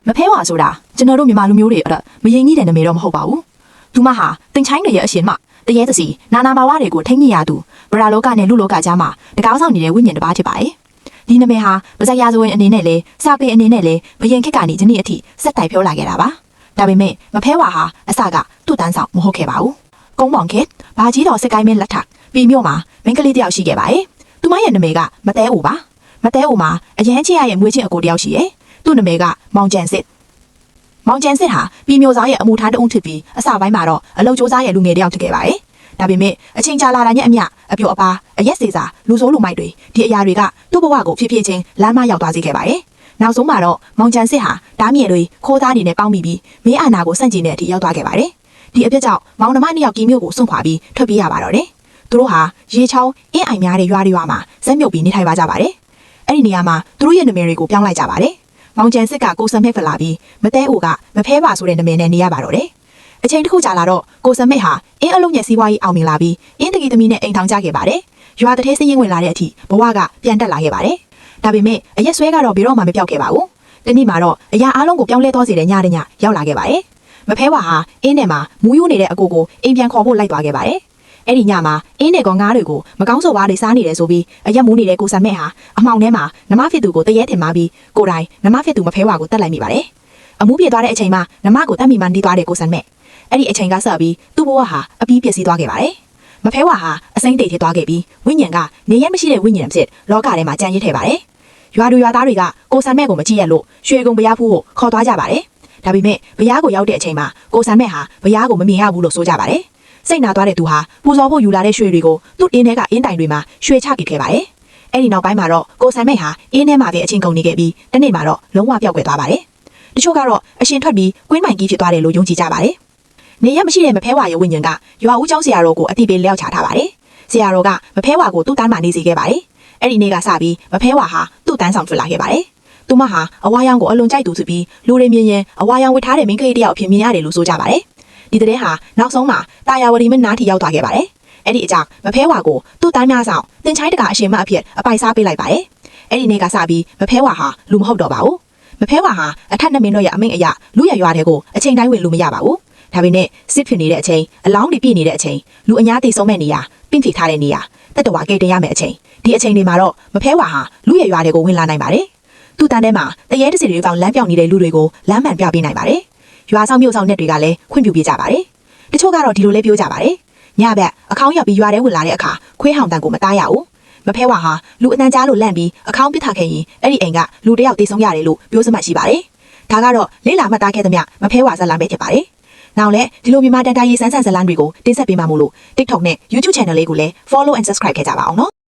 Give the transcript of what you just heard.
မဖဲဝါဆိုတာကျွန်တော်တို့မြန်မာလူမျိုးတွေအဲ့မရင်ကြီးတဲ့နာမည်တော့မဟုတ်ပါဘူး။သူမဟာတင်ချိုင်းတွေရဲ့အရှင်မတရေတစီနာနာဘာဝတွေကိုထိန်းညှိရသူဗရာလောကနဲ့လူလောကကြားမှာတကားဆောင်နေတဲ့ဝိညာဉ်တစ်ပါးဖြစ်ပါတယ်။ဒီနာမည်ဟာပါဇက်ရာဇဝင်အနေနဲ့လဲစာပေအနေနဲ့လဲဘယင်ခက်ကနေဒီနေ့အထိစက်တိုင်ပြောလာခဲ့တာပါ။ဒါပေမဲ့မဖဲဝါဟာအစကသူ့တန်းဆောင်မဟုတ်ခဲ့ပါဘူး။ကုန်းပေါင်ခေတ်ဘာကြီးတော်စစ်ကိုင်းမင်းလက်ထက်ပြည်မြို့မှာမင်းကလေးတယောက်ရှိခဲ့ပါတယ်။သူမရဲ့နာမည်ကမတဲအိုပါ။မတဲအိုမှာအရန်ချစ်ရရဲ့မွေးချင်းအကိုတယောက်ရှိရဲ့။သူ့နာမည်ကမောင်ကျန်စစ်မောင်ကျန်စစ်ဟာပြည်မျိုးသားရဲ့အမှုထမ်းတအုပ်ဖြစ်ပြီးအစပိုင်းမှာတော့အလုံကျိုးစားရဲ့လူငယ်တယောက်ဖြစ်ခဲ့ပါတယ်။ဒါပေမဲ့အချိန်ကြာလာတာနဲ့အမျှအပြောအပါအရက်စေစာလူဆိုးလူမိုက်တွေဒီအရာတွေကသူ့ဘဝကိုဖြည်းဖြည်းချင်းလမ်းမရောက်သွားစေခဲ့ပါတယ်။နောက်ဆုံးမှာတော့မောင်ကျန်စစ်ဟာတားမြစ်တွေခိုးသားတွေနဲ့ပေါင်းပြီးမင်းအာနာကိုစန့်ကျင်တဲ့အထိရောက်သွားခဲ့ပါတယ်။ဒီအဖြစ်ကြောင့်မောင်နှမနှစ်ယောက်ကြီးမျိုးကိုစွန့်ခွာပြီးထွက်ပြေးရပါတော့တယ်။သူတို့ဟာရေချောင်းအင်းအိုင်များတဲ့ရွာတွေမှာဇက်မြုပ်ပြီးနေထိုင်ပါကြပါတယ်။အဲ့ဒီနေရာမှာသူတို့ရဲ့နာမည်တွေကိုပြောင်းလိုက်ကြပါတယ်။မောင်ကျန်စစ်ကကိုစမဲဖလာပြီးမတဲအိုကမဖဲပါဆိုတဲ့နာမည်နဲ့နေရပါတော့တယ်။အချိန်တစ်ခုကြာလာတော့ကိုစမဲဟာအင်းအလုံးရဲ့စီးပွားရေးအောင်မြင်လာပြီးအင်းတကီသမီးနဲ့အိမ်ထောင်ကြခဲ့ပါတယ်။ရွာတထဲစင်းရင်ဝင်လာတဲ့အထိဘဝကပြန်တက်လာခဲ့ပါတယ်။ဒါပေမဲ့အရက်ဆွဲကတော့ဘယ်တော့မှမပြောက်ခဲ့ပါဘူး။ဒီနေ့မှာတော့အရာအားလုံးကိုပြောင်းလဲသွားစေတဲ့ညတဲ့ညရောက်လာခဲ့ပါတယ်။မဖဲဝါဟာအင်းထဲမှာမူးယိုးနေတဲ့အကိုကိုအိမ်ပြန်ခေါ်ဖို့လိုက်သွားခဲ့ပါတယ်။အဲ့ဒီညမှာအင်းတဲ့ကောင်ငါးတွေကိုမကောင်းဆိုပါးတွေစားနေတယ်ဆိုပြီးအရက်မူးနေတဲ့ကိုစမဲဟာအမှောင်ထဲမှာနမဖြစ်သူကိုတရဲထင်မှာပြီးကိုယ်တိုင်နမဖြစ်သူမဖဲဝါကိုတတ်လိုက်မိပါတယ်။အမှုပြေသွားတဲ့အချိန်မှာနမကိုတတ်မိမှနေသွားတဲ့ကိုစမဲအဲ့ဒီအချိန်ကစပြီးသူ့ဘဝဟာအပြီးပြည့်စည်သွားခဲ့ပါတယ်။မဖဲဝါဟာအစိမ့်တိတ်ထသွားခဲ့ပြီးဝိညာဉ်ကနေရက်မရှိတဲ့ဝိညာဉ်ဖြစ်လောကထဲမှာကြံ့ရစ်ထဲပါတယ်။ရွာသူရွာသားတွေကကိုစမဲကိုမကြည့်ရလို့ရွှေကုံဘုရားဖူးကိုခေါ်သွားကြပါတယ်။ဒါပေမဲ့ဘုရားကိုရောက်တဲ့အချိန်မှာကိုစမဲဟာဘုရားကိုမမြင်ရဘူးလို့ဆိုကြပါတယ်။စိတ်နာသွားတဲ့သူဟာပူဇော်ဖို့ယူလာတဲ့ရွှေတွေကိုသူ့အင်းထဲကအင်းတိုင်တွေမှာရွှေချပစ်ခဲ့ပါတယ်။အဲ့ဒီနောက်ပိုင်းမှာတော့ကိုစံမိတ်ဟာအင်းထဲမှာပဲအချင်းကုန်နေခဲ့ပြီးတနေ့မှာတော့လုံးဝပျောက်ကွယ်သွားပါတယ်။တချို့ကတော့အရှင်ထွက်ပြီးကွင်းမိုင်ကြီးဖြစ်သွားတယ်လို့ယုံကြည်ကြပါတယ်။နေရမရှိတဲ့မဖဲဝါရဲ့ဝိညာဉ်ကရွာဦးကျောင်းဆရာတော်ကိုအတိပေးလျှောက်ချထားပါတယ်။ဆရာတော်ကမဖဲဝါကိုသူ့တန်းမှာနေစေခဲ့ပါတယ်။အဲ့ဒီနေ့ကစပြီးမဖဲဝါဟာသူ့တန်းဆောင်ထွက်လာခဲ့ပါတယ်။သူမဟာအဝါရောင်ကိုအလွန်ကြိုက်သူဆိုပြီးလူတွေမြင်ရင်အဝါရောင်ဝတ်ထားတဲ့မင်းကလေးတယောက်အဖြစ်မြင်ရတယ်လို့ဆိုကြပါတယ်။ဒီတဲ့ဟာနောက်ဆုံးမှာတာယာဝတီမင်းနားထိရောက်သွားခဲ့ပါတယ်။အဲ့ဒီအကြောင်းမဖဲဝါကိုသူ့တိုင်းများဆောင်တင်ချိုင်းတကအရှင်မအဖြစ်အပိုင်စားပေးလိုက်ပါတယ်။အဲ့ဒီနေ့ကစပြီးမဖဲဝါဟာလူမဟုတ်တော့ပါဘူး။မဖဲဝါဟာအထက်နှမင်းတို့ရဲ့အမိန့်အရလူရရွာတွေကိုအချိန်တိုင်းဝင်လူမရပါဘူး။ဒါပေမဲ့စစ်ဖြစ်နေတဲ့အချိန်အလောင်းတွေပြည့်နေတဲ့အချိန်လူအများသိဆုံးမဲ့နေရာပင့်ဖိထားတဲ့နေရာတက်တော်ဝါကိတ်တင်ရမယ့်အချိန်ဒီအချိန်တွေမှာတော့မဖဲဝါဟာလူရရွာတွေကိုဝင်လာနိုင်ပါတယ်။သူ့တန်းထဲမှာတရေတစီတွေပေါင်းလမ်းပြောင်းနေတဲ့လူတွေကိုလမ်းမှန်ပြပေးနိုင်ပါတယ်။ရွာဆောင်မြို့ဆောင်နဲ့တွေကလည်းခွင့်ပြုပေးကြပါတယ်။တချို့ကတော့ဒီလိုလေးပြောကြပါတယ်။ညဘက်အခေါင်းရောက်ပြီးရွာထဲဝင်လာတဲ့အခါခွေးဟောင်တန်ကိုမတားရဘူး။မဖဲဝါဟာလူအတန်းကြားလို့လန့်ပြီးအခေါင်းပစ်ထားခဲ့ရင်အဲ့ဒီအိမ်ကလူတယောက်တေဆုံးရတယ်လို့ပြောစမှတ်ရှိပါတယ်။ဒါကတော့လေးလာမှတ်သားခဲ့သမျှမဖဲဝါဇာလန်ပဲဖြစ်ပါတယ်။နောက်လည်းဒီလိုမြန်မာတန်တာရေးစမ်းဆန်ဇာလန်တွေကိုတင်ဆက်ပေးမှာမို့လို့ TikTok နဲ့ YouTube Channel လေးကိုလည်း Follow and Subscribe ခဲ့ကြပါအောင်နော်။